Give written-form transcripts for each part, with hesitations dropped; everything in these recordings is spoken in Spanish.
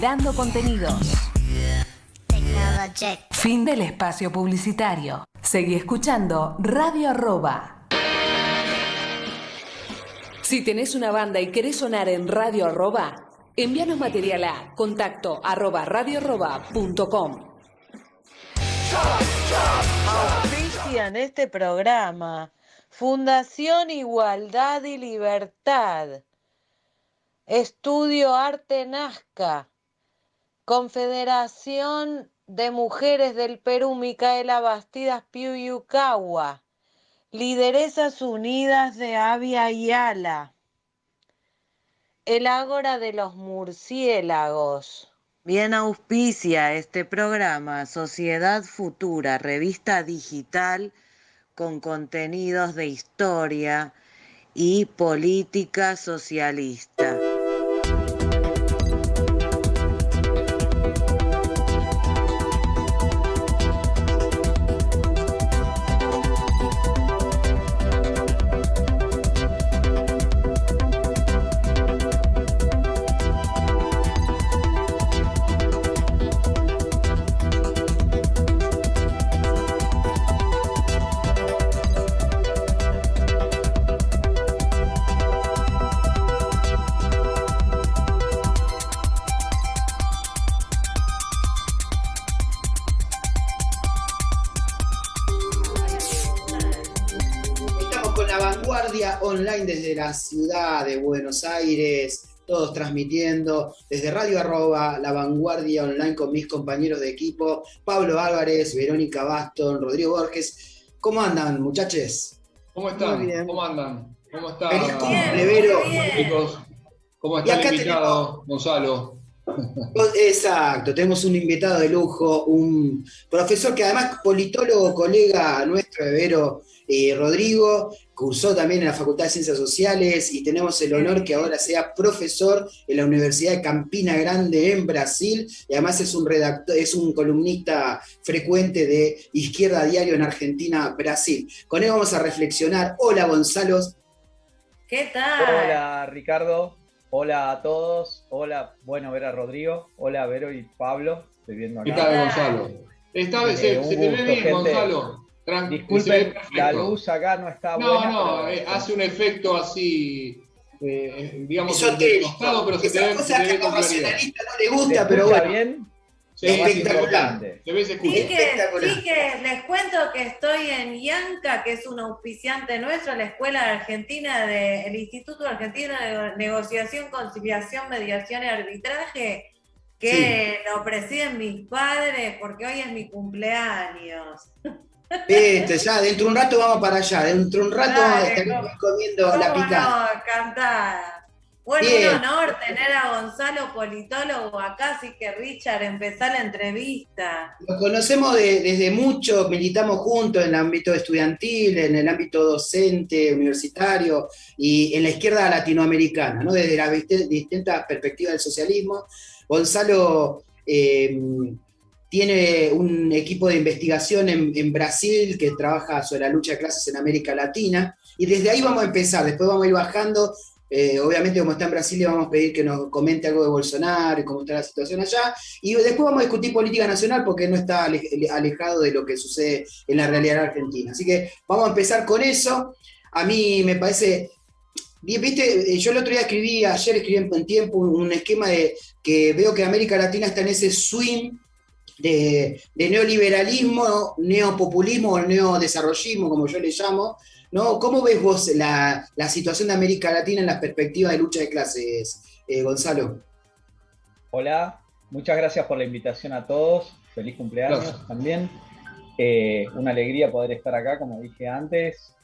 Dando contenidos. Fin del espacio publicitario. Seguí escuchando Radio Arroba. Si tenés una banda y querés sonar en Radio Arroba, envíanos material a contacto@radioarroba.com. Auspician este programa Fundación Igualdad y Libertad, Estudio Arte Nazca, Confederación de Mujeres del Perú Micaela Bastidas Piuyucagua, Lideresas Unidas de Avia Yala, el Ágora de los Murciélagos. Bien auspicia este programa Sociedad Futura, revista digital con contenidos de historia y política socialista. Online desde la ciudad de Buenos Aires, todos transmitiendo desde Radio Arroba, La Vanguardia Online con mis compañeros de equipo, Pablo Álvarez, Verónica Baston, Rodrigo Borges. ¿Cómo andan, muchachos? ¿Cómo están? ¿Cómo andan? ¿Cómo están? Feliz cumple, Vero. Chicos, ¿cómo está el invitado, Gonzalo? Exacto, tenemos un invitado de lujo, un profesor que además politólogo, colega nuestro de Vero, Rodrigo, cursó también en la Facultad de Ciencias Sociales y tenemos el honor que ahora sea profesor en la Universidad de Campina Grande en Brasil y además es un redactor, es un columnista frecuente de Izquierda Diario en Argentina, Brasil. Con él vamos a reflexionar. Hola, Gonzalo. ¿Qué tal? Hola, Ricardo. Hola a todos. Hola, bueno ver a Rodrigo. Hola, Vero y Pablo. Estoy viendo acá. ¿Qué tal, Gonzalo? Esta vez se te ve bien, gente. Gonzalo. Disculpen, la luz acá no está buena. No, hace un efecto así, digamos, costado, pero se te ve con claridad. No le gusta, pero bueno. Bien? Sí, espectacular. Se ve, se escucha. Sí que les cuento que estoy en IANCA, que es un auspiciante nuestro, la Escuela Argentina el Instituto Argentino de Negociación, Conciliación, Mediación y Arbitraje, que lo presiden mis padres porque hoy es mi cumpleaños. Ya, dentro de un rato vamos para allá, dentro de un rato vamos a estar comiendo la picada. No, cantada. Bueno, bien. Un honor tener a Gonzalo, politólogo, acá, así que Richard, empezá la entrevista. Nos conocemos desde mucho, militamos juntos en el ámbito estudiantil, en el ámbito docente, universitario y en la izquierda latinoamericana, ¿no? Desde las distintas perspectivas del socialismo. Gonzalo tiene un equipo de investigación en Brasil que trabaja sobre la lucha de clases en América Latina, y desde ahí vamos a empezar, después vamos a ir bajando, obviamente como está en Brasil le vamos a pedir que nos comente algo de Bolsonaro y cómo está la situación allá, y después vamos a discutir política nacional porque no está alejado de lo que sucede en la realidad argentina. Así que vamos a empezar con eso. A mí me parece... Viste, yo el otro día ayer escribí en Tiempo un esquema de que veo que América Latina está en ese swing de neoliberalismo, neopopulismo o neodesarrollismo, como yo le llamo, ¿no? ¿Cómo ves vos la situación de América Latina en la perspectiva de lucha de clases, Gonzalo? Hola, muchas gracias por la invitación a todos. Feliz cumpleaños también. Una alegría poder estar acá, como dije antes,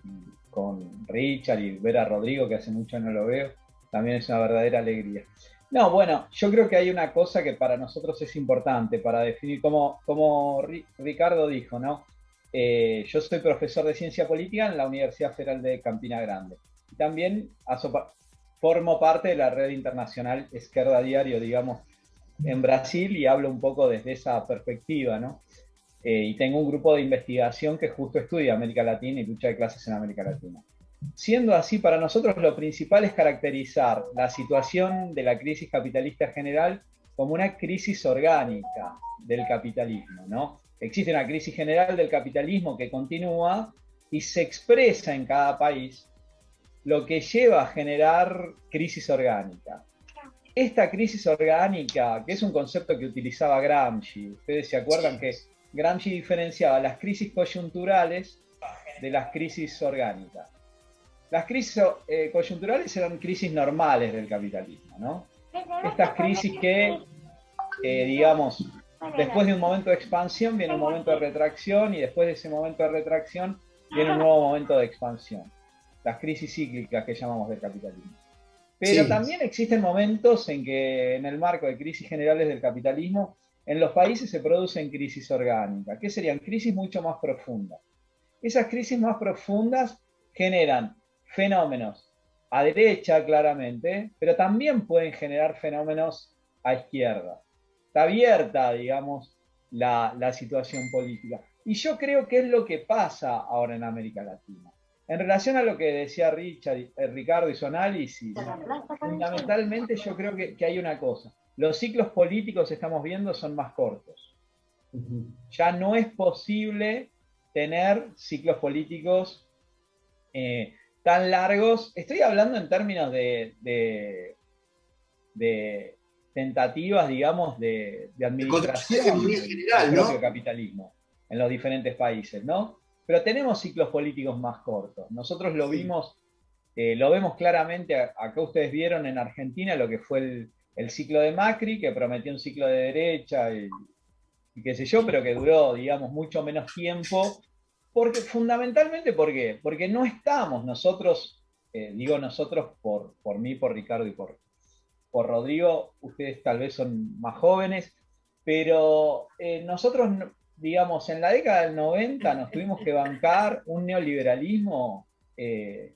con Richard y ver a Rodrigo, que hace mucho no lo veo. También es una verdadera alegría. No, bueno, yo creo que hay una cosa que para nosotros es importante para definir, como Ricardo dijo, ¿no? Yo soy profesor de Ciencia Política en la Universidad Federal de Campina Grande. Y también formo parte de la red internacional Izquierda Diario, digamos, en Brasil, y hablo un poco desde esa perspectiva, ¿no? Y tengo un grupo de investigación que justo estudia América Latina y lucha de clases en América Latina. Siendo así, para nosotros lo principal es caracterizar la situación de la crisis capitalista general como una crisis orgánica del capitalismo, ¿no? Existe una crisis general del capitalismo que continúa y se expresa en cada país, lo que lleva a generar crisis orgánica. Esta crisis orgánica, que es un concepto que utilizaba Gramsci, ustedes se acuerdan que Gramsci diferenciaba las crisis coyunturales de las crisis orgánicas. Las crisis coyunturales eran crisis normales del capitalismo, ¿no? Estas crisis que, digamos, después de un momento de expansión viene un momento de retracción y después de ese momento de retracción viene un nuevo momento de expansión. Las crisis cíclicas que llamamos del capitalismo. Pero también existen momentos en que, en el marco de crisis generales del capitalismo, en los países se producen crisis orgánicas, que serían crisis mucho más profundas. Esas crisis más profundas generan fenómenos a derecha, claramente, pero también pueden generar fenómenos a izquierda. Está abierta, digamos, la situación política. Y yo creo que es lo que pasa ahora en América Latina. En relación a lo que decía Ricardo y su análisis, fundamentalmente yo creo que hay una cosa. Los ciclos políticos, estamos viendo, son más cortos. Ya no es posible tener ciclos políticos tan largos. Estoy hablando en términos de tentativas, digamos, de administración del propio capitalismo en los diferentes países, ¿no? Pero tenemos ciclos políticos más cortos. Nosotros lo vimos, lo vemos claramente, acá ustedes vieron en Argentina lo que fue el ciclo de Macri, que prometió un ciclo de derecha y qué sé yo, pero que duró, digamos, mucho menos tiempo. Porque, fundamentalmente, ¿por qué? Porque no estamos nosotros, digo nosotros por mí, por Ricardo y por Rodrigo, ustedes tal vez son más jóvenes, pero nosotros, digamos, en la década del 90 nos tuvimos que bancar un neoliberalismo que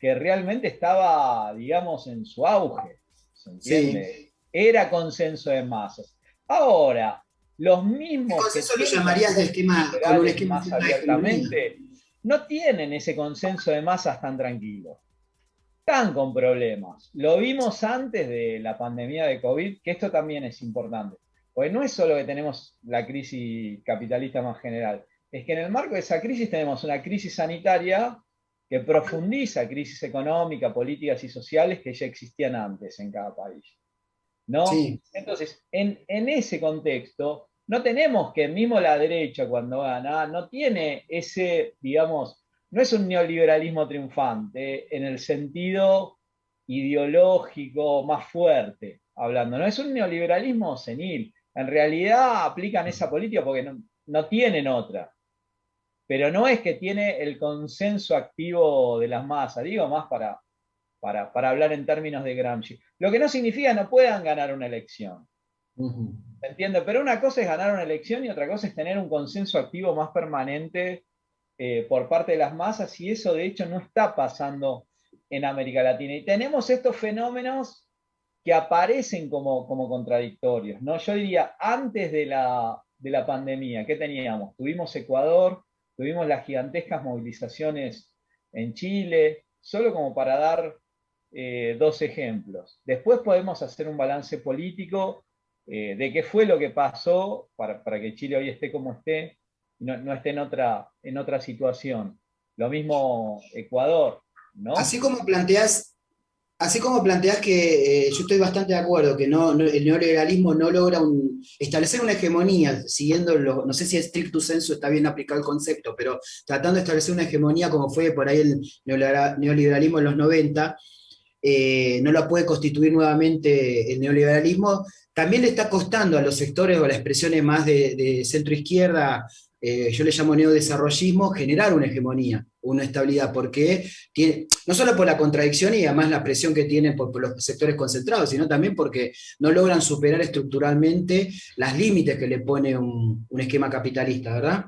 realmente estaba, digamos, en su auge, ¿se entiende? Sí. Era consenso de masas. Ahora, los mismos que lo llamarías de esquema, con un esquema más abiertamente, no tienen ese consenso de masas tan tranquilo. Están con problemas. Lo vimos antes de la pandemia de COVID, que esto también es importante. Porque no es solo que tenemos la crisis capitalista más general, es que en el marco de esa crisis tenemos una crisis sanitaria que profundiza crisis económica, políticas y sociales que ya existían antes en cada país, ¿no? Sí. Entonces, en ese contexto, no tenemos que, mismo la derecha cuando gana, no tiene ese, digamos, no es un neoliberalismo triunfante en el sentido ideológico más fuerte, hablando, no es un neoliberalismo senil. En realidad aplican esa política porque no tienen otra. Pero no es que tiene el consenso activo de las masas, digo más para hablar en términos de Gramsci. Lo que no significa que no puedan ganar una elección. ¿Se entiende? Pero una cosa es ganar una elección y otra cosa es tener un consenso activo más permanente por parte de las masas, y eso de hecho no está pasando en América Latina. Y tenemos estos fenómenos que aparecen como contradictorios, ¿no? Yo diría, antes de la pandemia, ¿qué teníamos? Tuvimos Ecuador, tuvimos las gigantescas movilizaciones en Chile, solo como para dar dos ejemplos. Después podemos hacer un balance político de qué fue lo que pasó para que Chile hoy esté como esté, no esté en otra situación. Lo mismo Ecuador, ¿no? Así como planteás que yo estoy bastante de acuerdo, que el neoliberalismo no logra establecer una hegemonía, siguiendo no sé si stricto sensu está bien aplicado el concepto, pero tratando de establecer una hegemonía como fue por ahí el neoliberalismo en los 90, no la puede constituir nuevamente el neoliberalismo. También le está costando a los sectores o a las expresiones más de centro-izquierda, yo le llamo neodesarrollismo, generar una hegemonía, una estabilidad, porque no solo por la contradicción y además la presión que tienen por los sectores concentrados, sino también porque no logran superar estructuralmente los límites que le pone un esquema capitalista, ¿verdad?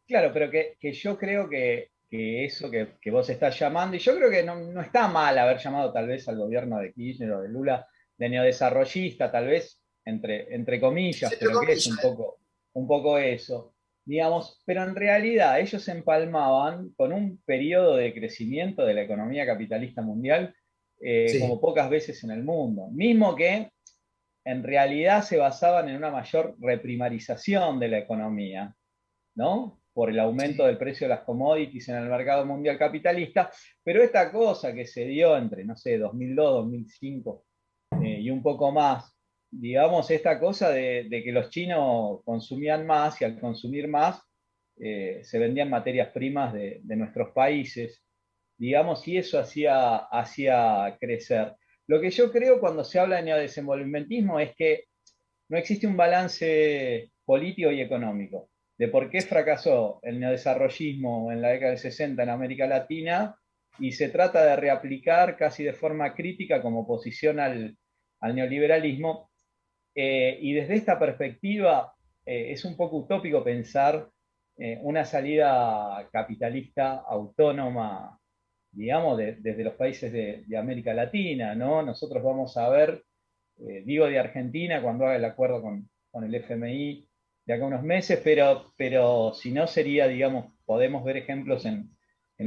Claro, pero que yo creo que eso que vos estás llamando, y yo creo que no está mal haber llamado tal vez al gobierno de Kirchner o de Lula de neodesarrollista, tal vez entre comillas, pero que es un poco eso, digamos, pero en realidad ellos se empalmaban con un periodo de crecimiento de la economía capitalista mundial como pocas veces en el mundo, mismo que en realidad se basaban en una mayor reprimarización de la economía, ¿no? Por el aumento del precio de las commodities en el mercado mundial capitalista, pero esta cosa que se dio entre, no sé, 2002, 2005 y un poco más, digamos, esta cosa de que los chinos consumían más y al consumir más se vendían materias primas de nuestros países, digamos, y eso hacía crecer. Lo que yo creo cuando se habla de neodesenvolvimentismo es que no existe un balance político y económico de por qué fracasó el neodesarrollismo en la década del 60 en América Latina, y se trata de reaplicar casi de forma crítica como oposición al neoliberalismo. Y desde esta perspectiva es un poco utópico pensar una salida capitalista autónoma, digamos, desde los países de América Latina, ¿no? Nosotros vamos a ver, digo de Argentina, cuando haga el acuerdo con el FMI de acá unos meses, pero si no sería, digamos, podemos ver ejemplos en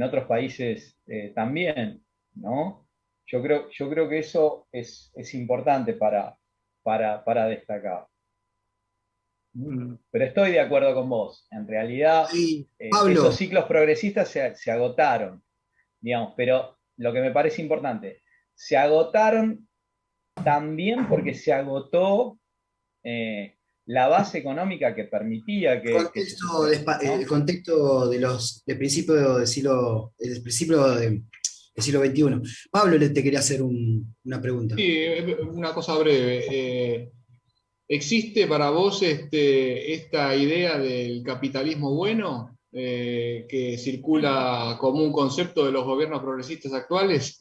otros países también, ¿no? Yo creo que eso es importante para destacar. Pero estoy de acuerdo con vos. En realidad, Pablo, esos ciclos progresistas se agotaron, digamos, pero lo que me parece importante, se agotaron también porque se agotó la base económica que permitía que el contexto del principio del siglo XXI. Pablo, te quería hacer una pregunta. Sí, una cosa breve. ¿Existe para vos esta idea del capitalismo bueno que circula como un concepto de los gobiernos progresistas actuales?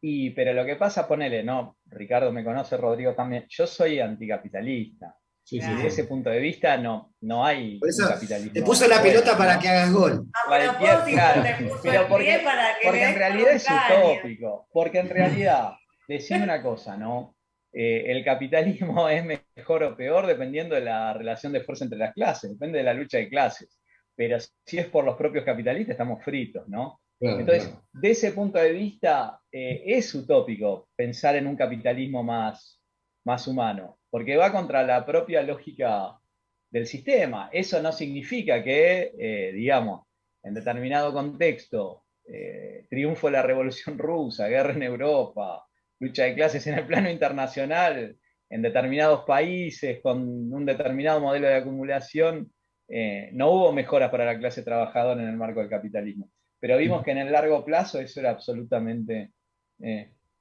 Pero lo que pasa, ponele, no, Ricardo me conoce, Rodrigo también, yo soy anticapitalista. Sí, Y sí, desde ese punto de vista no hay Por eso un capitalismo. te puso la pelota para ¿no? que hagas gol. A propósito, Claro, te puso pero el pie para que porque le en des realidad con es un caño. utópico, porque en realidad, decime una cosa, ¿no? El capitalismo es mejor o peor dependiendo de la relación de fuerza entre las clases, depende de la lucha de clases. Pero si es por los propios capitalistas, estamos fritos, ¿no? Claro, Entonces, claro. de ese punto de vista, es utópico pensar en un capitalismo más humano, porque va contra la propia lógica del sistema. Eso no significa que, digamos, en determinado contexto, triunfo de la Revolución Rusa, guerra en Europa, lucha de clases en el plano internacional, en determinados países, con un determinado modelo de acumulación, no hubo mejoras para la clase trabajadora en el marco del capitalismo. Pero vimos que en el largo plazo eso era absolutamente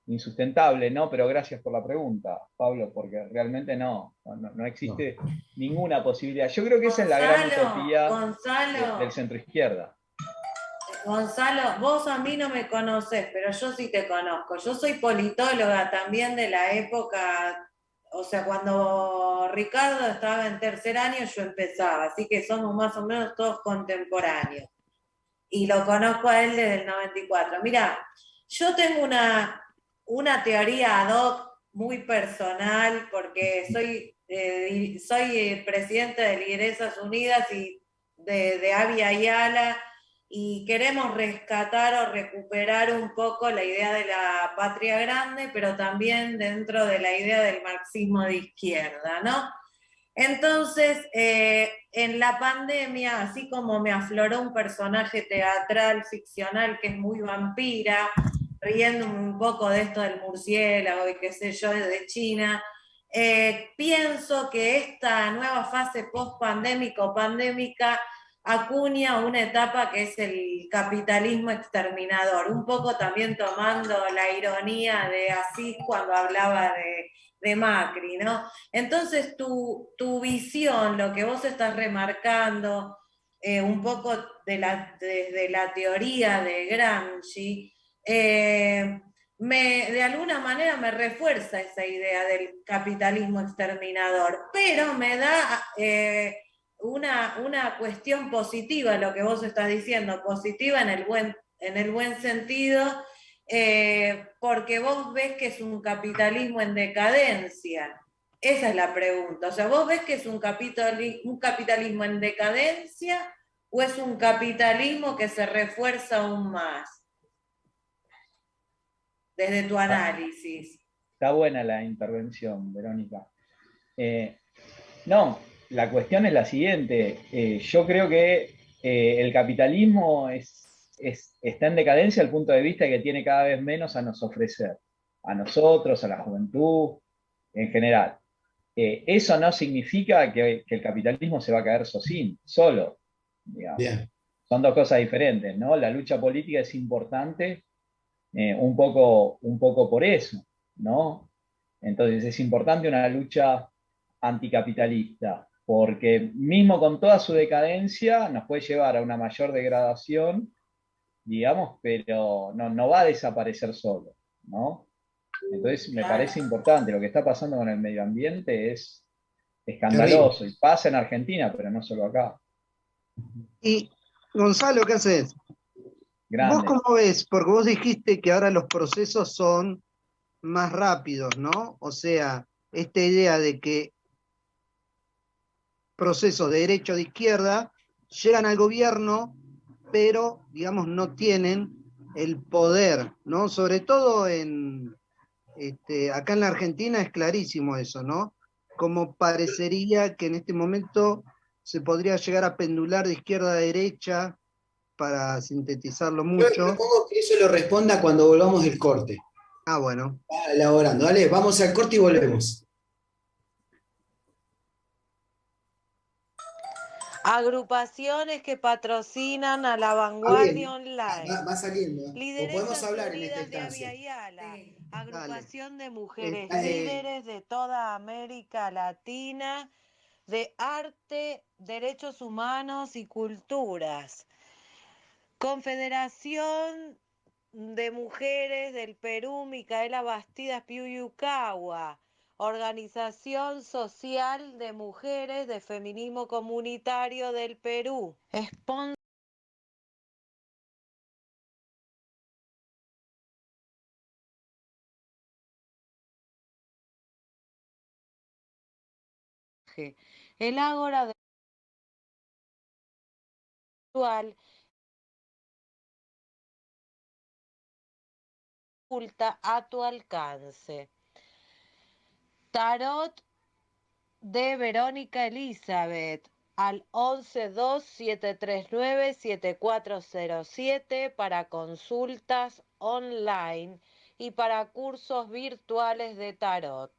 insustentable, ¿no? Pero gracias por la pregunta, Pablo, porque realmente no existe ninguna posibilidad. Yo creo que esa es la gran utopía del centro-izquierda. Gonzalo, vos a mí no me conocés, pero yo sí te conozco. Yo soy politóloga también de la época, o sea, cuando Ricardo estaba en tercer año yo empezaba, así que somos más o menos todos contemporáneos. Y lo conozco a él desde el 94. Mira, yo tengo una teoría ad hoc muy personal, porque soy presidente de Lideresas Unidas y de Avia Yala, y queremos rescatar o recuperar un poco la idea de la patria grande, pero también dentro de la idea del marxismo de izquierda, ¿no? Entonces, en la pandemia, así como me afloró un personaje teatral, ficcional, que es muy vampira, riendo un poco de esto del murciélago y qué sé yo, de China, pienso que esta nueva fase post-pandémica o pandémica acuña una etapa que es el capitalismo exterminador, un poco también tomando la ironía de Asís cuando hablaba de Macri, ¿no? Entonces tu visión, lo que vos estás remarcando, un poco desde la teoría de Gramsci, de alguna manera me refuerza esa idea del capitalismo exterminador, pero me da una cuestión positiva lo que vos estás diciendo, positiva en el buen sentido, porque vos ves que es un capitalismo en decadencia. Esa es la pregunta. O sea, ¿vos ves que es un capitalismo en decadencia o es un capitalismo que se refuerza aún más? Desde tu análisis. Está buena la intervención, Verónica. No, la cuestión es la siguiente. Yo creo que el capitalismo está en decadencia al punto de vista de que tiene cada vez menos a nos ofrecer, a nosotros, a la juventud, en general. Eso no significa que el capitalismo se va a caer solo, digamos. Bien. Son dos cosas diferentes, ¿no? La lucha política es importante un poco por eso, ¿no? Entonces es importante una lucha anticapitalista, porque mismo con toda su decadencia nos puede llevar a una mayor degradación, digamos, pero no va a desaparecer solo, ¿no? Entonces me parece importante, lo que está pasando con el medio ambiente es escandaloso, y pasa en Argentina, pero no solo acá. Y Gonzalo, ¿qué haces? Grande. ¿Vos cómo ves? Porque vos dijiste que ahora los procesos son más rápidos, ¿no? O sea, esta idea de que procesos de derecha o de izquierda llegan al gobierno, pero, digamos, no tienen el poder, ¿no? Sobre todo acá en la Argentina es clarísimo eso, ¿no? Como parecería que en este momento se podría llegar a pendular de izquierda a derecha, para sintetizarlo Yo mucho. propongo que eso lo responda cuando volvamos del corte. Ah, bueno. Elaborando. Dale, vamos al corte y volvemos. Agrupaciones que patrocinan a la vanguardia online. Va saliendo. O podemos Lideresas hablar en esta Unidas de instancia. Aviala. Sí. Agrupación de mujeres Dale. líderes de toda América Latina de arte, derechos humanos y culturas. Confederación de Mujeres del Perú, Micaela Bastidas Piuyucagua. Organización Social de Mujeres de Feminismo Comunitario del Perú. El Ágora de virtual oculta a tu alcance. Tarot de Verónica Elizabeth al 1127397407 para consultas online y para cursos virtuales de tarot.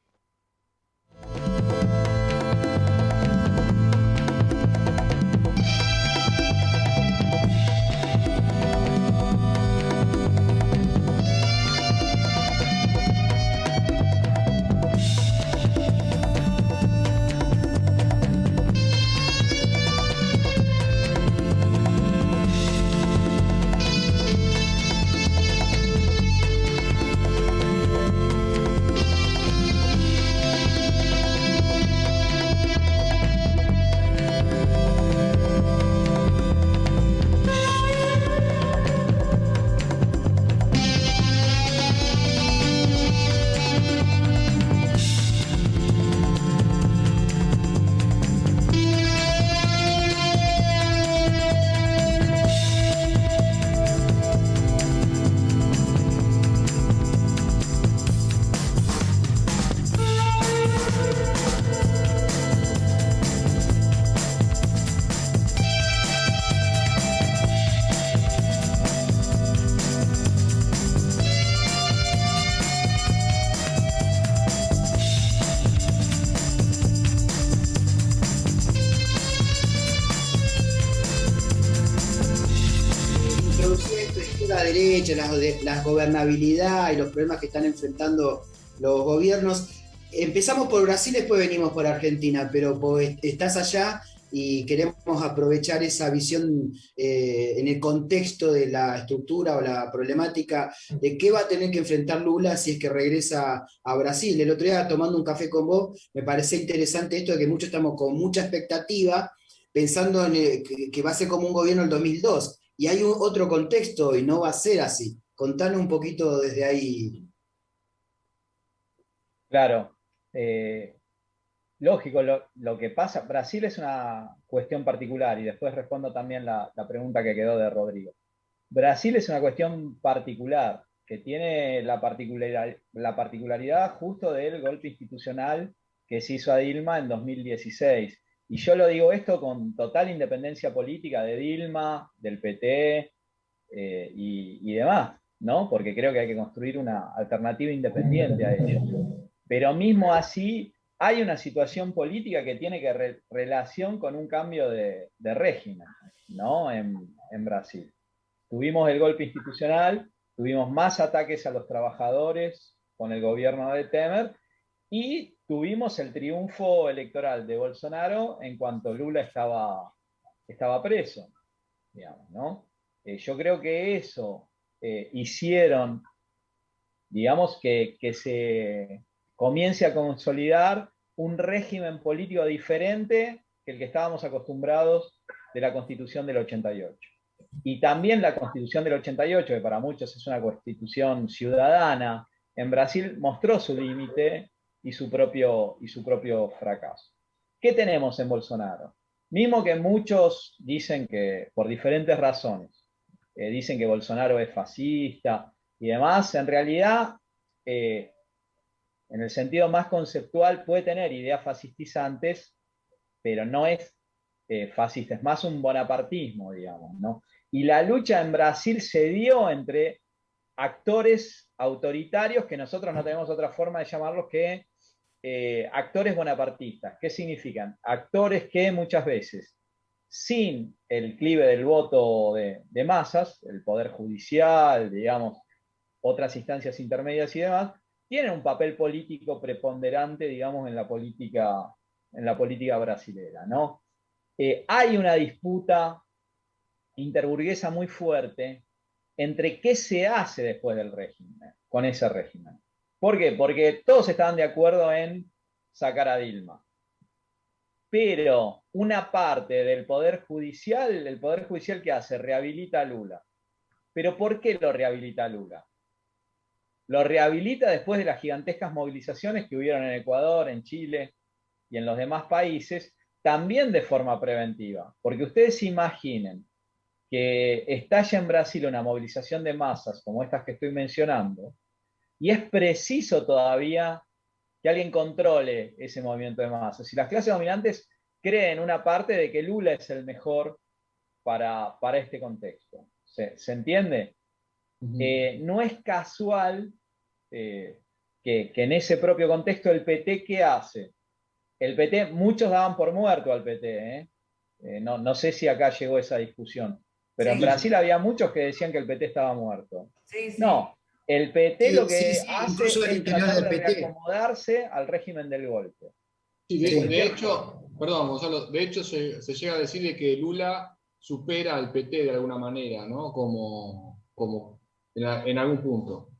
La derecha, la gobernabilidad y los problemas que están enfrentando los gobiernos. Empezamos por Brasil, después venimos por Argentina, pero estás allá y queremos aprovechar esa visión en el contexto de la estructura o la problemática de qué va a tener que enfrentar Lula si es que regresa a Brasil. El otro día, tomando un café con vos, me parece interesante esto de que muchos estamos con mucha expectativa pensando en que va a ser como un gobierno del 2002. Y hay otro contexto y no va a ser así. Contanos un poquito desde ahí. Claro. Lógico, lo que pasa, Brasil es una cuestión particular y después respondo también la pregunta que quedó de Rodrigo. Brasil es una cuestión particular que tiene la particularidad justo del golpe institucional que se hizo a Dilma en 2016. Y yo lo digo esto con total independencia política de Dilma, del PT y demás, ¿no? Porque creo que hay que construir una alternativa independiente a ello. Pero mismo así, hay una situación política que tiene que relación con un cambio de régimen, ¿no? En Brasil. Tuvimos el golpe institucional, tuvimos más ataques a los trabajadores con el gobierno de Temer y tuvimos el triunfo electoral de Bolsonaro en cuanto Lula estaba preso, digamos, ¿no? Yo creo que eso hicieron, digamos, que se comience a consolidar un régimen político diferente que el que estábamos acostumbrados de la Constitución del 88. Y también la Constitución del 88, que para muchos es una constitución ciudadana, en Brasil mostró su límite y su propio fracaso. ¿Qué tenemos en Bolsonaro? Mismo que muchos dicen que, por diferentes razones, dicen que Bolsonaro es fascista y demás, en realidad, en el sentido más conceptual, puede tener ideas fascistizantes, pero no es fascista, es más un bonapartismo, digamos, ¿no? Y la lucha en Brasil se dio entre actores autoritarios, que nosotros no tenemos otra forma de llamarlos que actores bonapartistas. ¿Qué significan? Actores que muchas veces, sin el clive del voto de masas, el poder judicial, digamos, otras instancias intermedias y demás, tienen un papel político preponderante, digamos, en la política brasilera, ¿no? Hay una disputa interburguesa muy fuerte entre qué se hace después del régimen, con ese régimen. ¿Por qué? Porque todos estaban de acuerdo en sacar a Dilma. Pero una parte del Poder Judicial, el Poder Judicial ¿qué hace? Rehabilita a Lula. ¿Pero por qué lo rehabilita a Lula? Lo rehabilita después de las gigantescas movilizaciones que hubieron en Ecuador, en Chile y en los demás países, también de forma preventiva. Porque ustedes imaginen que estalla en Brasil una movilización de masas como estas que estoy mencionando, y es preciso todavía que alguien controle ese movimiento de masas. Y las clases dominantes creen una parte de que Lula es el mejor para este contexto. ¿Se entiende? No es casual que en ese propio contexto el PT, ¿qué hace? El PT, muchos daban por muerto al PT, no sé si acá llegó esa discusión, pero Sí. en Brasil había muchos que decían que el PT estaba muerto. Sí, sí. No, el PT lo que hace incluso el es interior tratar del de PT. reacomodarse al régimen del golpe. Sí, Sí. de hecho, perdón, Gonzalo, de hecho se llega a decir de que Lula supera al PT de alguna manera, ¿no? Como en algún punto.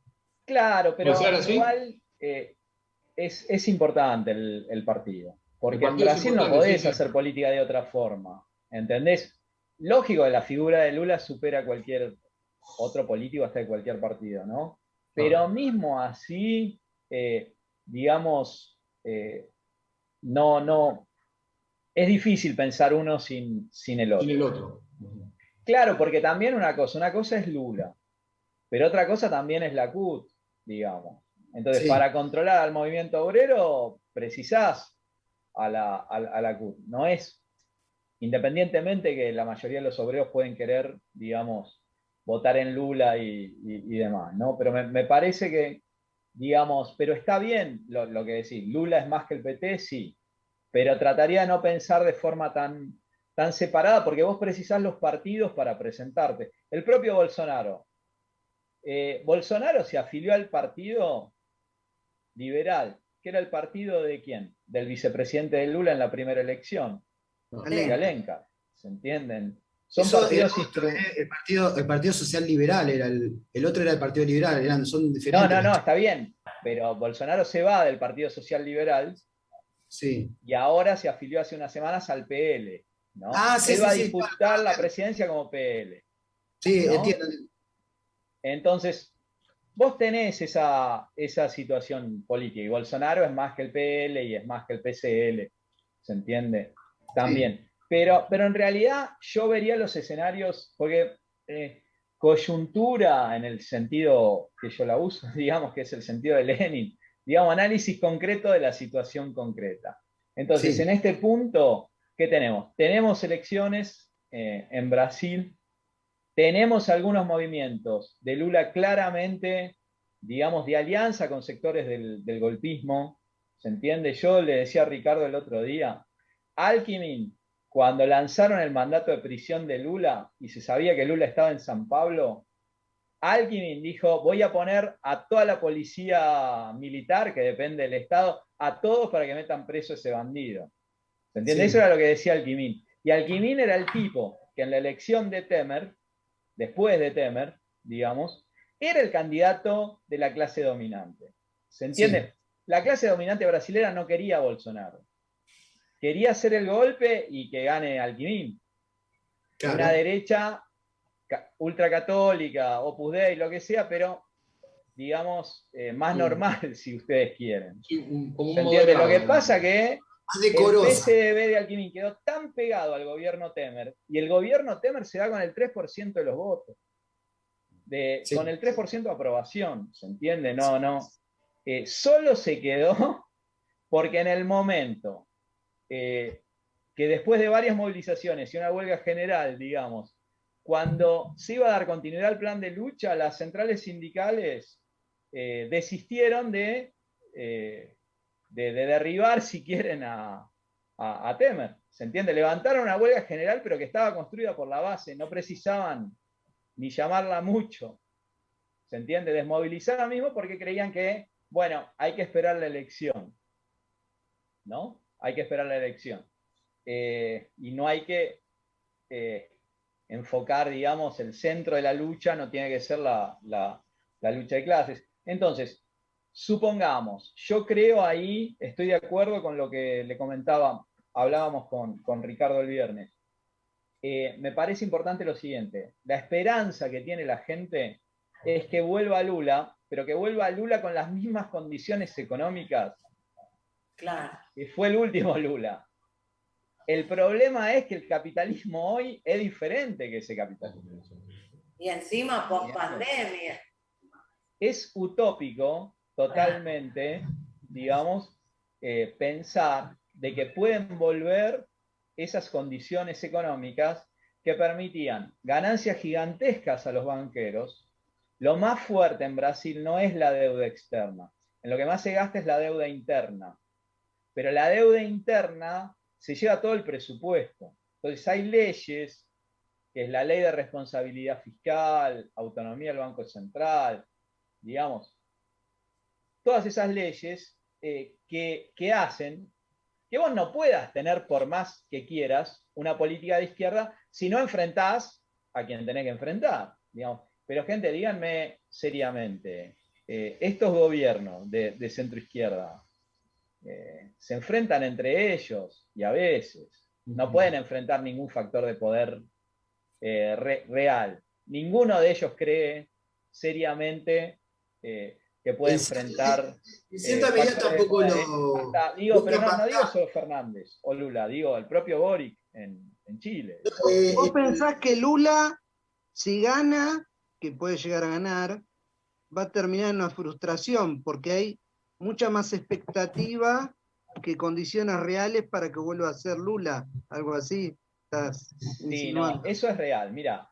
Claro, pero ¿Puede ser así? igual es importante el partido. Porque El partido en es Brasil no importante, podés sí, sí. hacer política de otra forma. ¿Entendés? Lógico que la figura de Lula supera a cualquier otro político hasta de cualquier partido, ¿no? Pero mismo así, digamos, no, es difícil pensar uno sin el otro. Sin el otro. Claro, porque también una cosa es Lula, pero otra cosa también es la CUT, digamos. Entonces, Sí. para controlar al movimiento obrero, precisás a la CUT. No es, independientemente que la mayoría de los obreros pueden querer, digamos, votar en Lula y demás, ¿no? Pero me parece que, digamos, pero está bien lo que decís, Lula es más que el PT, sí, pero trataría de no pensar de forma tan separada, porque vos precisás los partidos para presentarte. El propio Bolsonaro. Bolsonaro se afilió al partido liberal, que era el partido de quién? Del vicepresidente de Lula en la primera elección, de Alencar. ¿Se entienden? Son Eso partidos era otro, el partido Social Liberal, el otro era el Partido Liberal, son diferentes. No, está bien, pero Bolsonaro se va del Partido Social Liberal Sí. y ahora se afilió hace unas semanas al PL, ¿no? Sí, Él va a sí, disputar la presidencia como PL. Sí, ¿no? entiendo. Entonces, vos tenés esa situación política y Bolsonaro es más que el PL y es más que el PCL, ¿se entiende? También. Sí. Pero en realidad yo vería los escenarios, porque coyuntura en el sentido que yo la uso, digamos que es el sentido de Lenin, digamos, análisis concreto de la situación concreta. Entonces, Sí. en este punto, ¿qué tenemos? Tenemos elecciones en Brasil, tenemos algunos movimientos de Lula claramente, digamos, de alianza con sectores del golpismo, ¿se entiende? Yo le decía a Ricardo el otro día, Alckmin, cuando lanzaron el mandato de prisión de Lula y se sabía que Lula estaba en San Pablo, Alckmin dijo, voy a poner a toda la policía militar, que depende del Estado, a todos para que metan preso a ese bandido. ¿Se entiende? Sí. Eso era lo que decía Alckmin. Y Alckmin era el tipo que en la elección de Temer, después de Temer, digamos, era el candidato de la clase dominante. ¿Se entiende? Sí. La clase dominante brasilera no quería a Bolsonaro. Quería hacer el golpe y que gane Alckmin. Claro. Una derecha ultracatólica, Opus Dei, lo que sea, pero digamos, más normal, si ustedes quieren. Sí, como un ¿Se entiende? moderado. Lo que pasa que Más el decorosa. PSDB de Alckmin quedó tan pegado al gobierno Temer, y el gobierno Temer se da con el 3% de los votos. Sí. Con el 3% de aprobación, ¿se entiende? No. Solo se quedó porque en el momento que después de varias movilizaciones y una huelga general, digamos, cuando se iba a dar continuidad al plan de lucha, las centrales sindicales desistieron de derribar, si quieren, a Temer. ¿Se entiende? Levantaron una huelga general, pero que estaba construida por la base, no precisaban ni llamarla mucho. ¿Se entiende? Desmovilizaron mismo porque creían que, bueno, hay que esperar la elección. ¿No? Hay que esperar la elección. Y no hay que enfocar, digamos, el centro de la lucha, no tiene que ser la lucha de clases. Entonces, supongamos, yo creo ahí, estoy de acuerdo con lo que le comentaba, hablábamos con Ricardo el viernes. Me parece importante lo siguiente, la esperanza que tiene la gente es que vuelva Lula, pero que vuelva Lula con las mismas condiciones económicas Claro. que fue el último Lula. El problema es que el capitalismo hoy es diferente que ese capitalismo. Y encima post pandemia. Es utópico totalmente, digamos, pensar de que pueden volver esas condiciones económicas que permitían ganancias gigantescas a los banqueros. Lo más fuerte en Brasil no es la deuda externa. En lo que más se gasta es la deuda interna. Pero la deuda interna se lleva todo el presupuesto. Entonces hay leyes, que es la ley de responsabilidad fiscal, autonomía del Banco Central, digamos, todas esas leyes que hacen que vos no puedas tener, por más que quieras, una política de izquierda si no enfrentás a quien tenés que enfrentar, digamos. Pero gente, díganme seriamente, estos gobiernos de centroizquierda se enfrentan entre ellos y a veces no pueden enfrentar ningún factor de poder real. Ninguno de ellos cree seriamente que puede enfrentar. En cierta medida tampoco lo. Pero no digo solo Fernández o Lula, digo el propio Boric en Chile. ¿Vos pensás que Lula, si gana, que puede llegar a ganar, va a terminar en una frustración? Porque hay mucha más expectativa que condiciones reales para que vuelva a ser Lula, algo así. Sí, no, eso es real. Mira,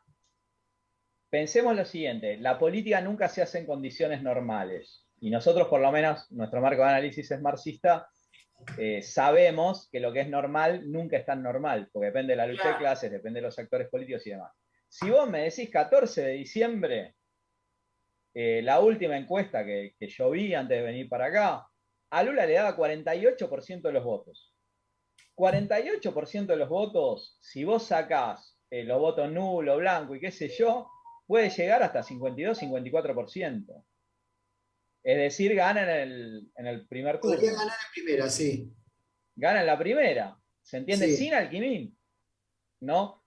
pensemos lo siguiente, la política nunca se hace en condiciones normales. Y nosotros, por lo menos, nuestro marco de análisis es marxista, sabemos que lo que es normal nunca es tan normal, porque depende de la lucha de clases, depende de los actores políticos y demás. Si vos me decís 14 de diciembre, la última encuesta que yo vi antes de venir para acá, a Lula le daba 48% de los votos. 48% de los votos, si vos sacás los votos nulo, blanco y qué sé yo, puede llegar hasta 52-54%. Es decir, gana en el primer turno. Podría ganar en primera, sí. Gana en la primera, ¿se entiende? Sí. Sin Alckmin, ¿no?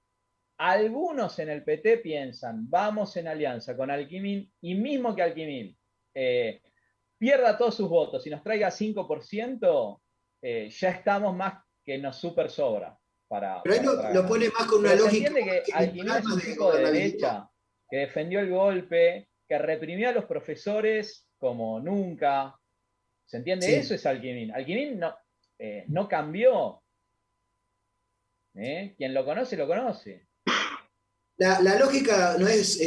Algunos en el PT piensan, vamos en alianza con Alckmin, y mismo que Alckmin pierda todos sus votos y nos traiga 5%, ya estamos más que nos super sobra. Pero ahí lo pone más con una pero lógica. se entiende que Alckmin es un tipo de derecha. que defendió el golpe, que reprimió a los profesores como nunca. ¿Se entiende? Sí. Eso es Alquimín. Alquimín no cambió. Quien lo conoce, lo conoce. La lógica no es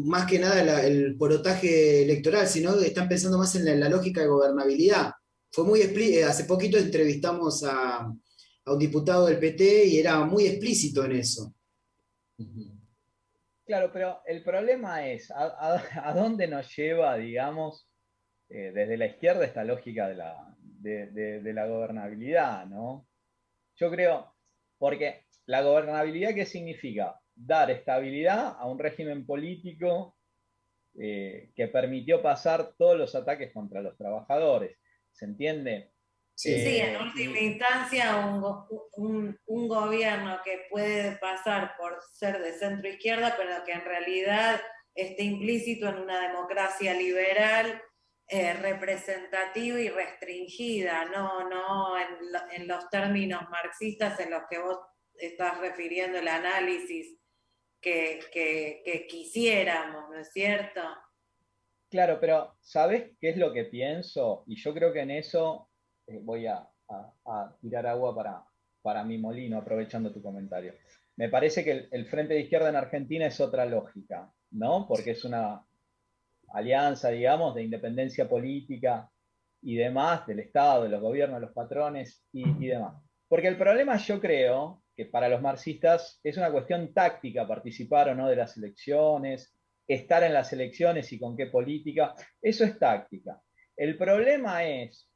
más que nada el porotaje electoral, sino que están pensando más en la lógica de gobernabilidad. Fue muy hace poquito entrevistamos a un diputado del PT y era muy explícito en eso. Claro, pero el problema es a dónde nos lleva, digamos, desde la izquierda esta lógica de la gobernabilidad, ¿no? Yo creo, porque la gobernabilidad, ¿qué significa? Dar estabilidad a un régimen político que permitió pasar todos los ataques contra los trabajadores. ¿Se entiende? Sí, en última instancia un gobierno que puede pasar por ser de centro izquierda, pero que en realidad esté implícito en una democracia liberal, representativa y restringida, no en los términos marxistas en los que vos estás refiriendo el análisis que quisiéramos, ¿no es cierto? Claro, pero ¿sabés qué es lo que pienso? Y yo creo que en eso voy a tirar agua para mi molino, aprovechando tu comentario. Me parece que el Frente de Izquierda en Argentina es otra lógica, ¿no? Porque es una alianza, digamos, de independencia política y demás, del Estado, de los gobiernos, de los patrones y demás. Porque el problema, yo creo, que para los marxistas es una cuestión táctica participar o no de las elecciones, estar en las elecciones y con qué política, eso es táctica. El problema es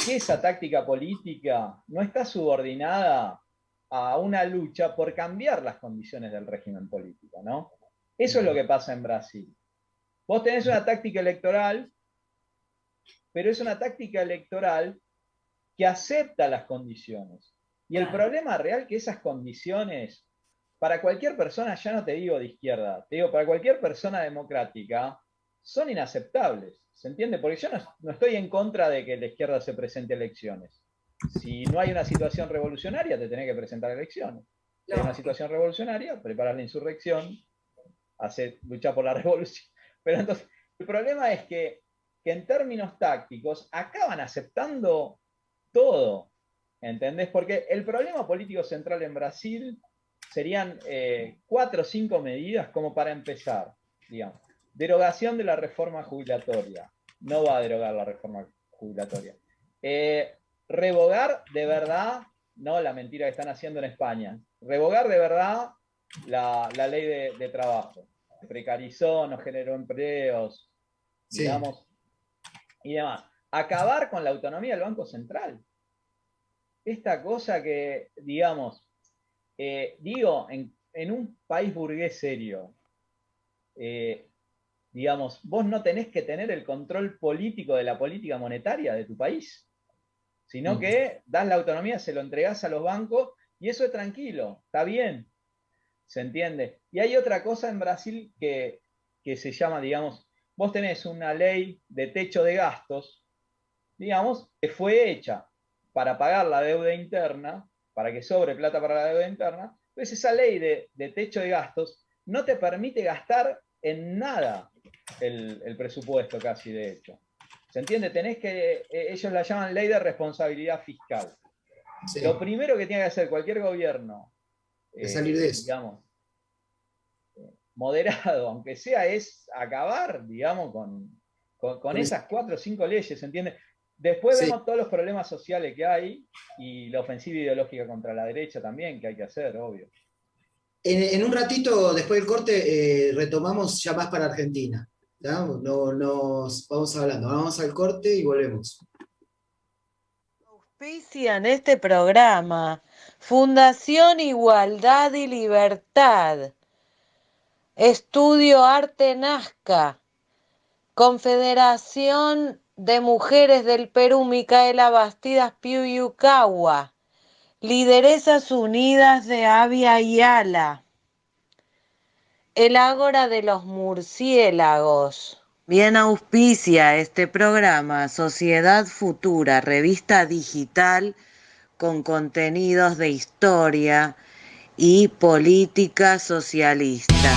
que esa táctica política no está subordinada a una lucha por cambiar las condiciones del régimen político, ¿no? Eso es lo que pasa en Brasil. Vos tenés una táctica electoral, pero es una táctica electoral que acepta las condiciones. Y el problema real es que esas condiciones, para cualquier persona, ya no te digo de izquierda, te digo, para cualquier persona democrática, son inaceptables. ¿Se entiende? Porque yo no estoy en contra de que la izquierda se presente a elecciones. Si no hay una situación revolucionaria, te tenés que presentar a elecciones. Si hay una situación revolucionaria, preparar la insurrección, luchar por la revolución. Pero entonces, el problema es que en términos tácticos acaban aceptando todo. ¿Entendés? Porque el problema político central en Brasil serían 4 o 5 medidas como para empezar, digamos. Derogación de la reforma jubilatoria. No va a derogar la reforma jubilatoria. Revogar de verdad, no la mentira que están haciendo en España, revogar de verdad la ley de trabajo. Precarizó, no generó empleos, digamos, y demás. Acabar con la autonomía del Banco Central. Esta cosa que, digamos, en un país burgués serio, digamos, vos no tenés que tener el control político de la política monetaria de tu país, sino que das la autonomía, se lo entregás a los bancos y eso es tranquilo, está bien, ¿se entiende? Y hay otra cosa en Brasil que se llama, digamos, vos tenés una ley de techo de gastos, digamos, que fue hecha para pagar la deuda interna, para que sobre plata para la deuda interna. Entonces esa ley de techo de gastos no te permite gastar en nada el presupuesto casi, de hecho. ¿Se entiende? Tenés que, ellos la llaman ley de responsabilidad fiscal. Sí. Lo primero que tiene que hacer cualquier gobierno, salir de eso, digamos, moderado, aunque sea, es acabar, digamos, con esas 4 o 5 leyes, ¿se entiende? Después vemos todos los problemas sociales que hay y la ofensiva ideológica contra la derecha también, que hay que hacer, obvio. En un ratito, después del corte, retomamos ya más para Argentina. ¿Ya? Nos vamos hablando. Vamos al corte y volvemos. Auspician este programa Fundación Igualdad y Libertad, Estudio Arte Nazca, Confederación de Mujeres del Perú, Micaela Bastidas Piuyucagua, Lideresas Unidas de Avia Yala, el Ágora de los Murciélagos. Bien auspicia este programa Sociedad Futura, revista digital con contenidos de historia y política socialista.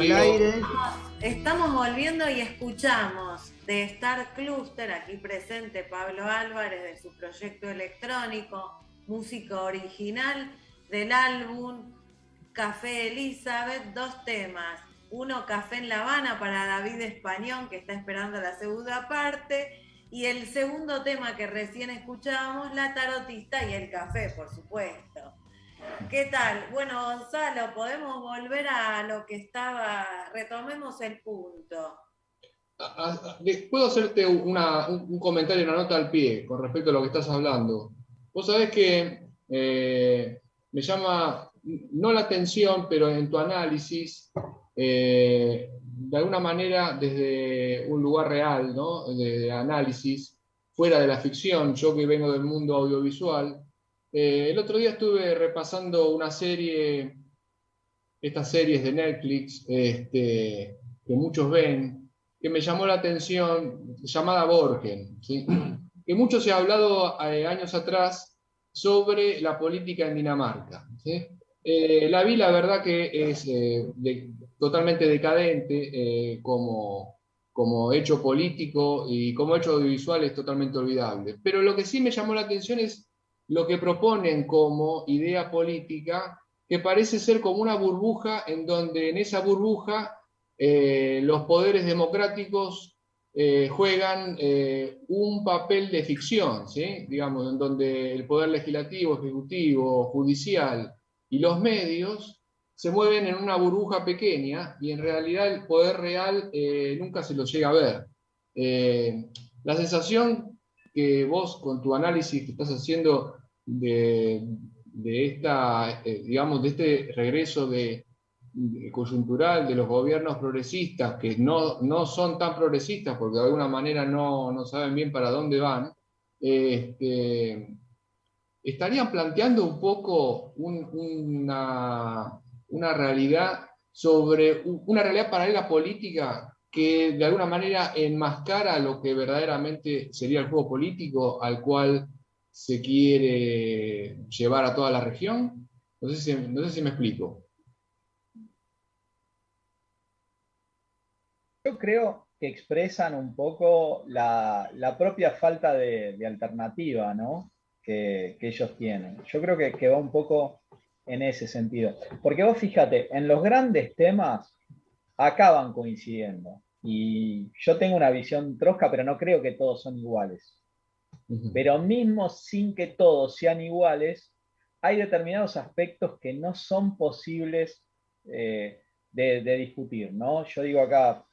Rodrigo. al aire. Estamos volviendo y escuchamos de Star Cluster, aquí presente Pablo Álvarez, de su proyecto electrónico, música original del álbum Café Elizabeth, 2 temas. Uno, Café en La Habana, para David Españón, que está esperando la segunda parte. Y el segundo tema que recién escuchábamos, La Tarotista y el Café, por supuesto. ¿Qué tal? Bueno, Gonzalo, podemos volver a lo que estaba, retomemos el punto. ¿Puedo hacerte un comentario, una nota al pie con respecto a lo que estás hablando? Vos sabés que me llama, no la atención, pero en tu análisis, de alguna manera desde un lugar real, ¿no? De análisis, fuera de la ficción, yo que vengo del mundo audiovisual, el otro día estuve repasando una serie, estas series de Netflix, que muchos ven, que me llamó la atención, llamada Borgen, ¿sí? Que mucho se ha hablado años atrás sobre la política en Dinamarca, ¿sí? La vi, la verdad que es totalmente decadente como hecho político, y como hecho audiovisual es totalmente olvidable. Pero lo que sí me llamó la atención es lo que proponen como idea política, que parece ser como una burbuja, en donde en esa burbuja los poderes democráticos juegan un papel de ficción, ¿sí? Digamos, en donde el poder legislativo, ejecutivo, judicial y los medios se mueven en una burbuja pequeña, y en realidad el poder real nunca se lo llega a ver. La sensación que vos, con tu análisis que estás haciendo de esta, digamos, de este regreso coyuntural de los gobiernos progresistas, que no son tan progresistas porque de alguna manera no saben bien para dónde van, estarían planteando un poco una realidad sobre una realidad paralela política, que de alguna manera enmascara lo que verdaderamente sería el juego político al cual se quiere llevar a toda la región. No sé si me explico. Yo creo que expresan un poco la propia falta de alternativa, ¿no? Que ellos tienen. Yo creo que va un poco en ese sentido. Porque vos fíjate, en los grandes temas acaban coincidiendo. Y yo tengo una visión trosca, pero no creo que todos son iguales. Pero mismo sin que todos sean iguales, hay determinados aspectos que no son posibles de discutir, ¿no? Yo digo acá,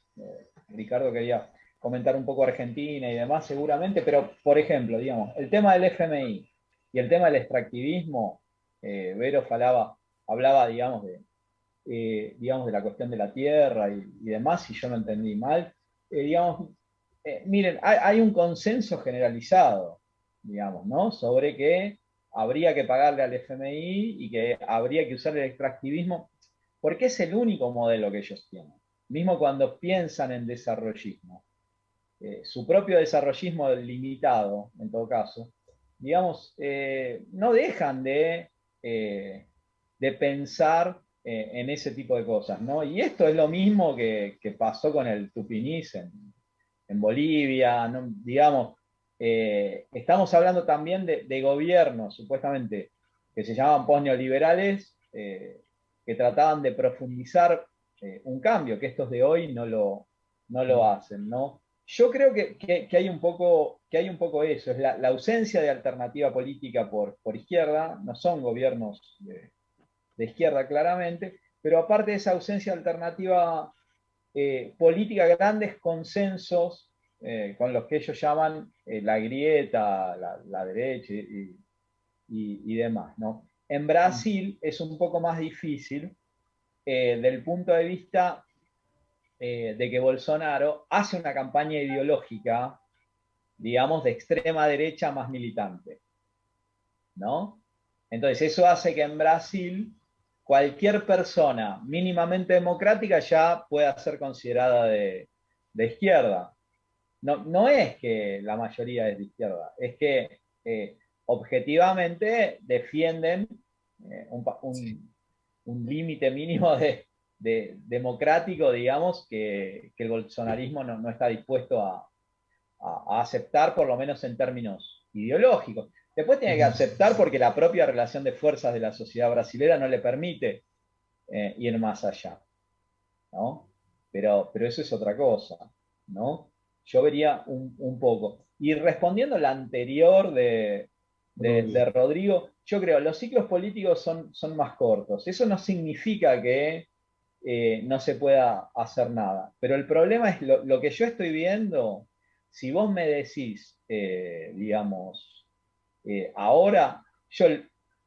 Ricardo quería comentar un poco Argentina y demás seguramente, pero por ejemplo, digamos, el tema del FMI y el tema del extractivismo, Vero hablaba, digamos, de la cuestión de la tierra y demás, si yo no entendí mal. Digamos, miren, hay un consenso generalizado, digamos, ¿no? Sobre que habría que pagarle al FMI y que habría que usar el extractivismo, porque es el único modelo que ellos tienen. Mismo cuando piensan en desarrollismo, su propio desarrollismo limitado, en todo caso, digamos, no dejan de pensar en ese tipo de cosas, ¿no? Y esto es lo mismo que pasó con el Tupinís en Bolivia, ¿no? Digamos, estamos hablando también de gobiernos, supuestamente, que se llamaban postneoliberales, que trataban de profundizar un cambio, que estos de hoy no lo hacen, ¿no? Yo creo que hay un poco eso, es la ausencia de alternativa política por izquierda, no son gobiernos de izquierda claramente, pero aparte de esa ausencia de alternativa política, grandes consensos con los que ellos llaman la grieta, la derecha y demás, ¿no? En Brasil es un poco más difícil del punto de vista de que Bolsonaro hace una campaña ideológica, digamos, de extrema derecha más militante, ¿no? Entonces eso hace que en Brasil cualquier persona mínimamente democrática ya pueda ser considerada de izquierda. No es que la mayoría es de izquierda, es que objetivamente defienden un límite mínimo de democrático, digamos, que el bolsonarismo no está dispuesto a aceptar, por lo menos en términos ideológicos. Después tiene que aceptar porque la propia relación de fuerzas de la sociedad brasilera no le permite ir más allá, ¿no? Pero eso es otra cosa, ¿no? Yo vería un poco. Y respondiendo a la anterior de Rodrigo, yo creo los ciclos políticos son más cortos. Eso no significa que no se pueda hacer nada. Pero el problema es lo que yo estoy viendo. Si vos me decís, digamos, ahora yo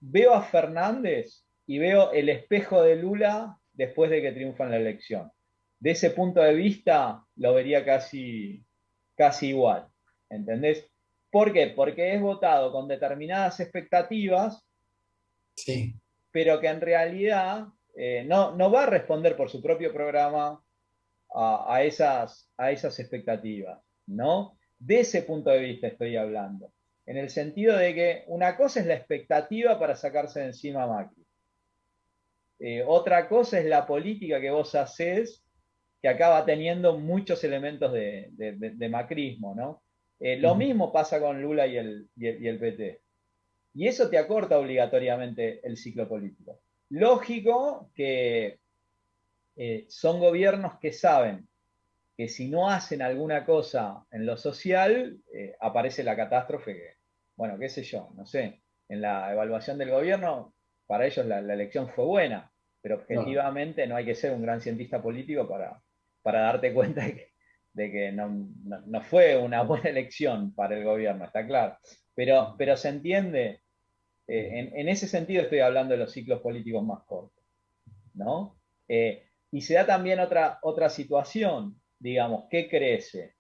veo a Fernández y veo el espejo de Lula después de que triunfa en la elección. De ese punto de vista lo vería casi igual, ¿entendés? ¿Por qué? Porque es votado con determinadas expectativas, Sí. pero que en realidad no va a responder por su propio programa a esas expectativas, ¿no? De ese punto de vista estoy hablando, en el sentido de que una cosa es la expectativa para sacarse de encima a Macri. Otra cosa es la política que vos hacés, que acaba teniendo muchos elementos de macrismo, ¿no? Lo mismo pasa con Lula y el PT. Y eso te acorta obligatoriamente el ciclo político. Lógico que son gobiernos que saben que si no hacen alguna cosa en lo social, aparece la catástrofe que, bueno, qué sé yo, no sé, en la evaluación del gobierno, para ellos la elección fue buena, pero objetivamente no hay que ser un gran cientista político para darte cuenta de que no fue una buena elección para el gobierno, está claro. Pero se entiende, en ese sentido estoy hablando de los ciclos políticos más cortos, ¿no? Y se da también otra situación, digamos, ¿qué crece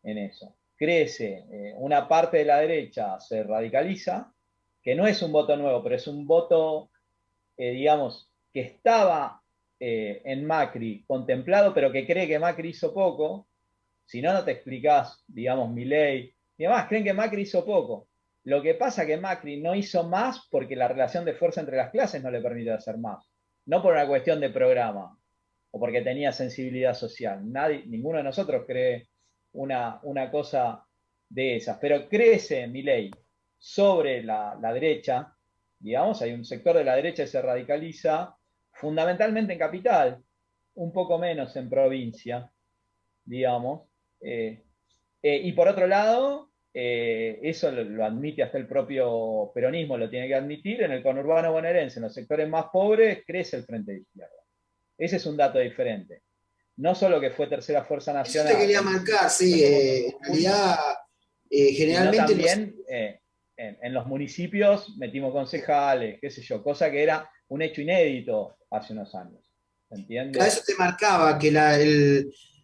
en eso? Crece, una parte de la derecha se radicaliza, que no es un voto nuevo, pero es un voto, digamos, que estaba en Macri contemplado, pero que cree que Macri hizo poco. Si no, no te explicás, digamos, Milei y demás, creen que Macri hizo poco. Lo que pasa es que Macri no hizo más porque la relación de fuerza entre las clases no le permite hacer más. No por una cuestión de programa o porque tenía sensibilidad social. Ninguno de nosotros cree una cosa de esas. Pero crece Milei sobre la derecha, digamos, hay un sector de la derecha que se radicaliza fundamentalmente en capital, un poco menos en provincia, digamos. Y por otro lado, eso lo admite hasta el propio peronismo, lo tiene que admitir, en el conurbano bonaerense, en los sectores más pobres, crece el Frente de Izquierda. Ese es un dato diferente. No solo que fue tercera fuerza nacional. Eso te quería marcar, sí, en realidad, generalmente... Sino también en los municipios metimos concejales, qué sé yo, cosa que era un hecho inédito hace unos años. ¿Entiendes? A eso te marcaba que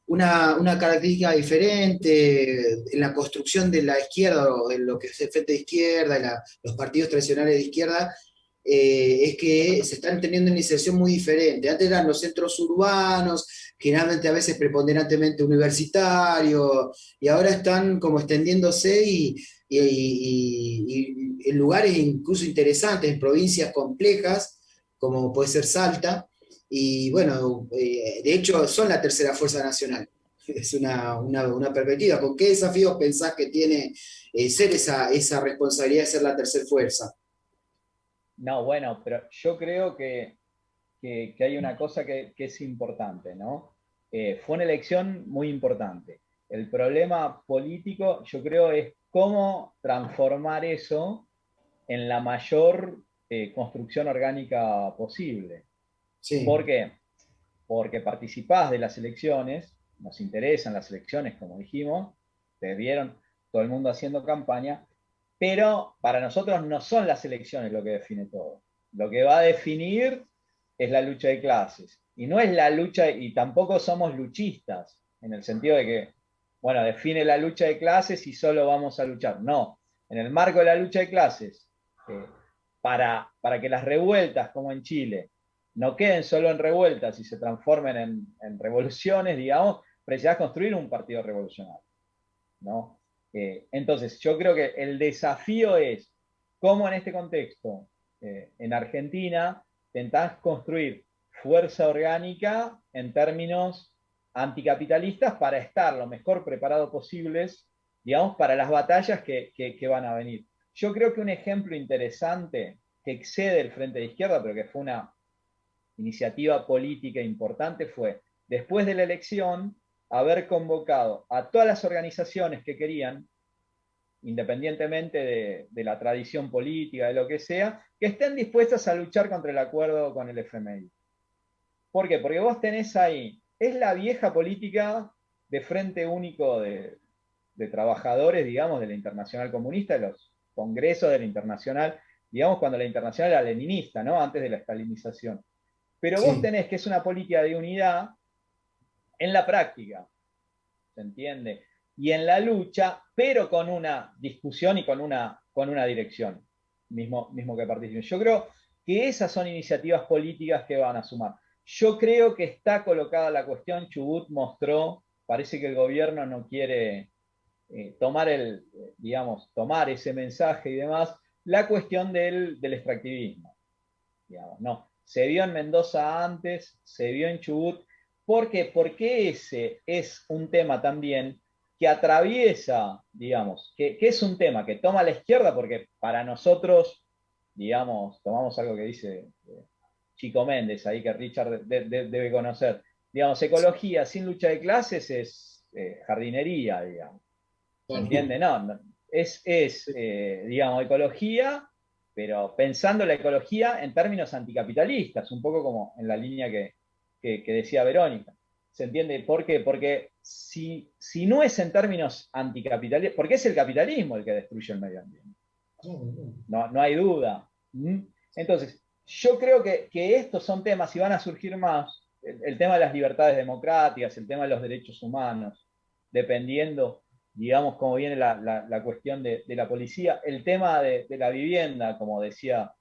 una característica diferente en la construcción de la izquierda o en lo que es el frente de izquierda, los partidos tradicionales de izquierda, es que se están teniendo una iniciación muy diferente. Antes eran los centros urbanos, generalmente a veces preponderantemente universitarios, y ahora están como extendiéndose y en lugares incluso interesantes, en provincias complejas, como puede ser Salta. Y bueno, de hecho son la tercera fuerza nacional. Es una perspectiva. ¿Con qué desafíos pensás que tiene ser esa responsabilidad de ser la tercera fuerza? No, bueno, pero yo creo que hay una cosa que es importante, ¿no? Fue una elección muy importante. El problema político, yo creo, es cómo transformar eso en la mayor construcción orgánica posible. Sí. ¿Por qué? Porque participás de las elecciones, nos interesan las elecciones, como dijimos, te vieron todo el mundo haciendo campaña, pero para nosotros no son las elecciones lo que define todo. Lo que va a definir es la lucha de clases. Y no es la lucha, y tampoco somos luchistas, en el sentido de que, bueno, define la lucha de clases y solo vamos a luchar. No, en el marco de la lucha de clases, para que las revueltas, como en Chile, no queden solo en revueltas y se transformen en revoluciones, digamos, precisás construir un partido revolucionario, ¿no? Entonces, yo creo que el desafío es cómo en este contexto, en Argentina, intentás construir fuerza orgánica en términos anticapitalistas para estar lo mejor preparados posibles, digamos, para las batallas que van a venir. Yo creo que un ejemplo interesante que excede el Frente de Izquierda, pero que fue una iniciativa política importante, fue, después de la elección, haber convocado a todas las organizaciones que querían, independientemente de la tradición política, de lo que sea, que estén dispuestas a luchar contra el acuerdo con el FMI. ¿Por qué? Porque vos tenés ahí, es la vieja política de Frente Único de trabajadores, digamos, de la Internacional Comunista, de los congresos de la Internacional, digamos, cuando la Internacional era leninista, ¿no? Antes de la estalinización. Pero vos tenés que es una política de unidad en la práctica, ¿se entiende? Y en la lucha, pero con una discusión y con una dirección, mismo que participen. Yo creo que esas son iniciativas políticas que van a sumar. Yo creo que está colocada la cuestión, Chubut mostró, parece que el gobierno no quiere tomar ese mensaje y demás, la cuestión del extractivismo. Digamos, no. Se vio en Mendoza antes, se vio en Chubut. ¿Por qué? Porque ese es un tema también que atraviesa, digamos, que es un tema que toma la izquierda, porque para nosotros, digamos, tomamos algo que dice Chico Méndez, ahí que Richard debe conocer. Digamos, ecología sin lucha de clases es jardinería, digamos. ¿Se entiende? No, es digamos, ecología, pero pensando la ecología en términos anticapitalistas, un poco como en la línea que decía Verónica. ¿Se entiende? ¿Por qué? Porque si no es en términos anticapitalistas, porque es el capitalismo el que destruye el medio ambiente. No hay duda. Entonces, yo creo que estos son temas, y van a surgir más, el tema de las libertades democráticas, el tema de los derechos humanos, dependiendo, digamos, cómo viene la cuestión de la policía, el tema de la vivienda, como decía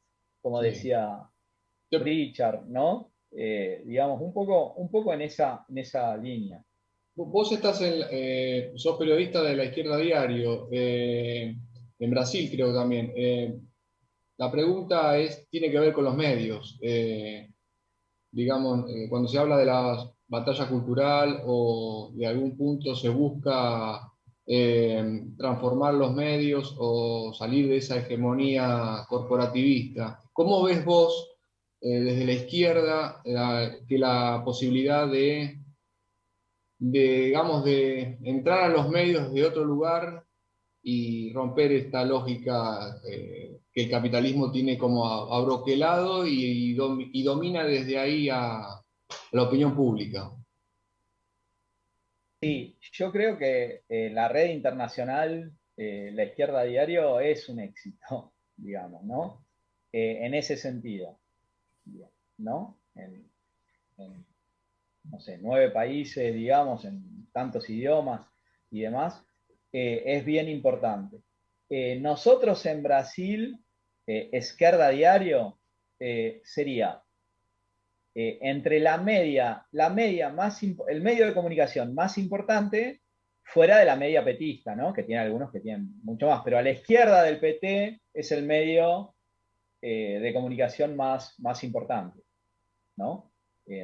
Richard, ¿no? Digamos, un poco en esa línea. Vos sos periodista de La Izquierda Diario, en Brasil creo también. La pregunta tiene que ver con los medios. Digamos, cuando se habla de la batalla cultural o de algún punto se busca transformar los medios o salir de esa hegemonía corporativista, ¿cómo ves vos desde la izquierda que la posibilidad digamos, de entrar a los medios de otro lugar y romper esta lógica que el capitalismo tiene como abroquelado y domina desde ahí a la opinión pública? Sí, yo creo que la red internacional, La Izquierda Diario, es un éxito, digamos, ¿no? En ese sentido, ¿no? No sé, 9 países, digamos, en tantos idiomas y demás, es bien importante. Nosotros en Brasil, Izquierda Diario, sería entre el medio de comunicación más importante, fuera de la media petista, ¿no? Que tiene algunos que tienen mucho más, pero a la izquierda del PT es el medio de comunicación más importante, ¿no?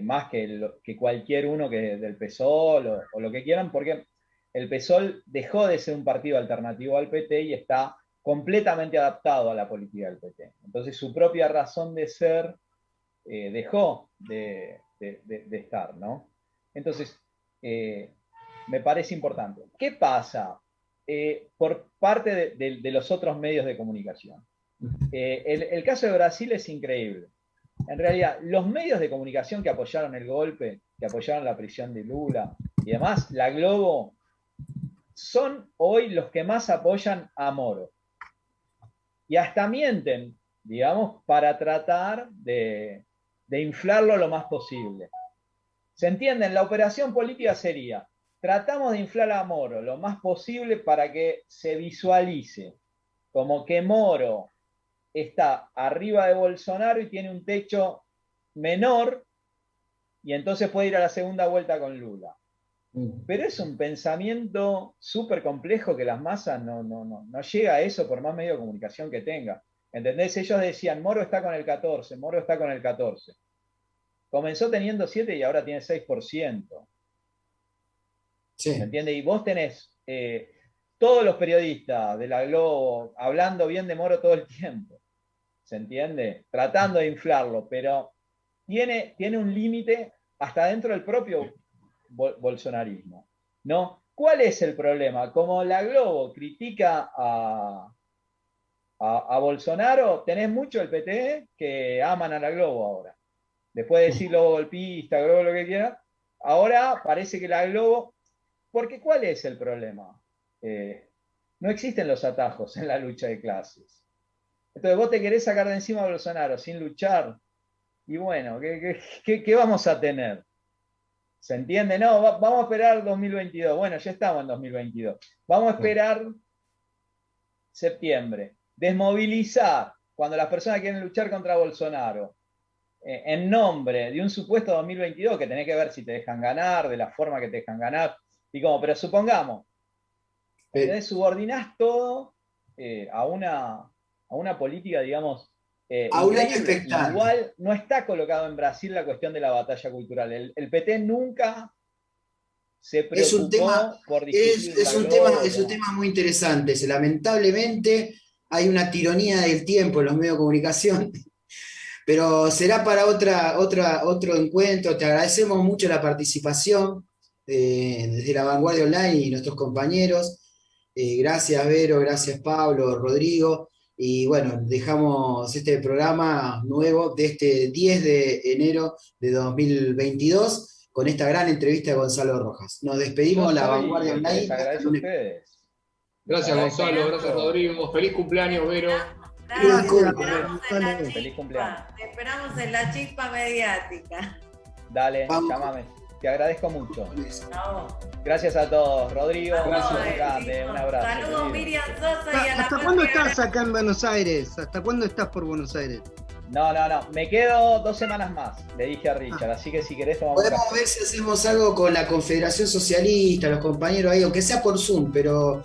Más que cualquier uno del PSOL o lo que quieran, porque el PSOL dejó de ser un partido alternativo al PT y está completamente adaptado a la política del PT. Entonces su propia razón de ser dejó de estar, ¿no? Entonces, me parece importante. ¿Qué pasa por parte de los otros medios de comunicación? El caso de Brasil es increíble. En realidad, los medios de comunicación que apoyaron el golpe, que apoyaron la prisión de Lula y demás, la Globo, son hoy los que más apoyan a Moro. Y hasta mienten, digamos, para tratar de inflarlo lo más posible. ¿Se entienden? La operación política sería, tratamos de inflar a Moro lo más posible para que se visualice como que Moro está arriba de Bolsonaro y tiene un techo menor y entonces puede ir a la segunda vuelta con Lula. Pero es un pensamiento súper complejo que las masas no llega a eso por más medio de comunicación que tenga. ¿Entendés? Ellos decían, Moro está con el 14, Moro está con el 14. comenzó teniendo 7 y ahora tiene 6%. Sí. ¿Se entiende? Y vos tenés todos los periodistas de la Globo hablando bien de Moro todo el tiempo. ¿Se entiende? Tratando de inflarlo, pero tiene un límite hasta dentro del propio bolsonarismo, ¿no? ¿Cuál es el problema? Como la Globo critica a Bolsonaro, tenés mucho el PT que aman a la Globo ahora. Después de decirlo golpista, Globo, lo que quiera, ahora parece que la Globo... Porque ¿cuál es el problema? No existen los atajos en la lucha de clases. Entonces vos te querés sacar de encima a Bolsonaro sin luchar, y bueno, ¿qué vamos a tener? ¿Se entiende? No, vamos a esperar 2022. Bueno, ya estamos en 2022. Vamos a esperar septiembre. Desmovilizar cuando las personas quieren luchar contra Bolsonaro en nombre de un supuesto 2022 que tenés que ver si te dejan ganar, de la forma que te dejan ganar, y como, pero supongamos, entonces subordinás todo a una política, digamos, a un año increíble. expectante. Igual no está colocado en Brasil la cuestión de la batalla cultural. El PT nunca se preocupó por discutir es un tema muy interesante. Lamentablemente hay una tiranía del tiempo en los medios de comunicación, pero será para otro encuentro. Te agradecemos mucho la participación desde La Vanguardia Online y nuestros compañeros. Gracias Vero, gracias Pablo, Rodrigo. Y bueno, dejamos este programa nuevo de este 10 de enero de 2022 con esta gran entrevista de Gonzalo Rojas. Nos despedimos, La Vanguardia Online. Les agradezco a ustedes. Gracias Gonzalo, gracias Rodrigo. Feliz cumpleaños, Vero. Gracias, Feliz Feliz cumpleaños. Te esperamos en la chispa mediática. Dale, Vamos. llámame. Te agradezco mucho. No. Gracias a todos. Rodrigo, Gracias. grande, un abrazo. Saludos querido. Miriam Sosa y a la ¿Hasta cuándo patria. estás acá en Buenos Aires? ¿Hasta cuándo estás por Buenos Aires? No, me quedo 2 semanas más, le dije a Richard, así que si querés tomamos Podemos ver si hacemos algo con la Confederación Socialista, los compañeros ahí, aunque sea por Zoom, pero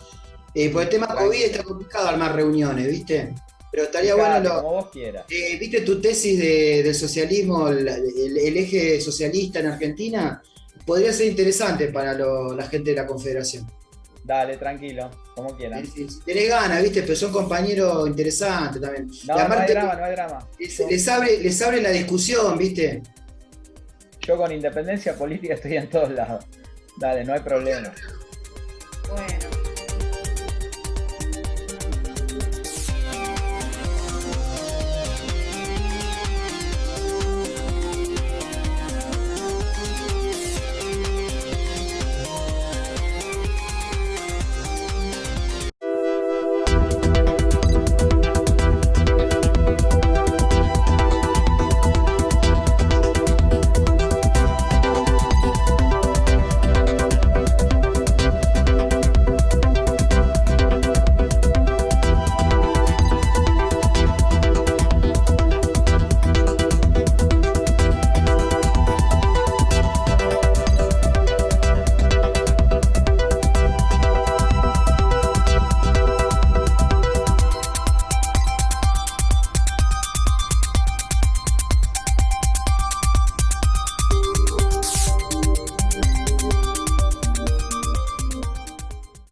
por el tema COVID está complicado armar reuniones, ¿viste? Pero estaría bueno como vos quieras. ¿Viste tu tesis del socialismo, el eje socialista en Argentina? Podría ser interesante para la gente de la Confederación. Dale, tranquilo, como quieran. Si tenés ganas, ¿viste? Pero son compañeros interesantes también. No, Y no hay aparte, drama. les abre la discusión, ¿viste? Yo con independencia política estoy en todos lados. Dale, no hay problema.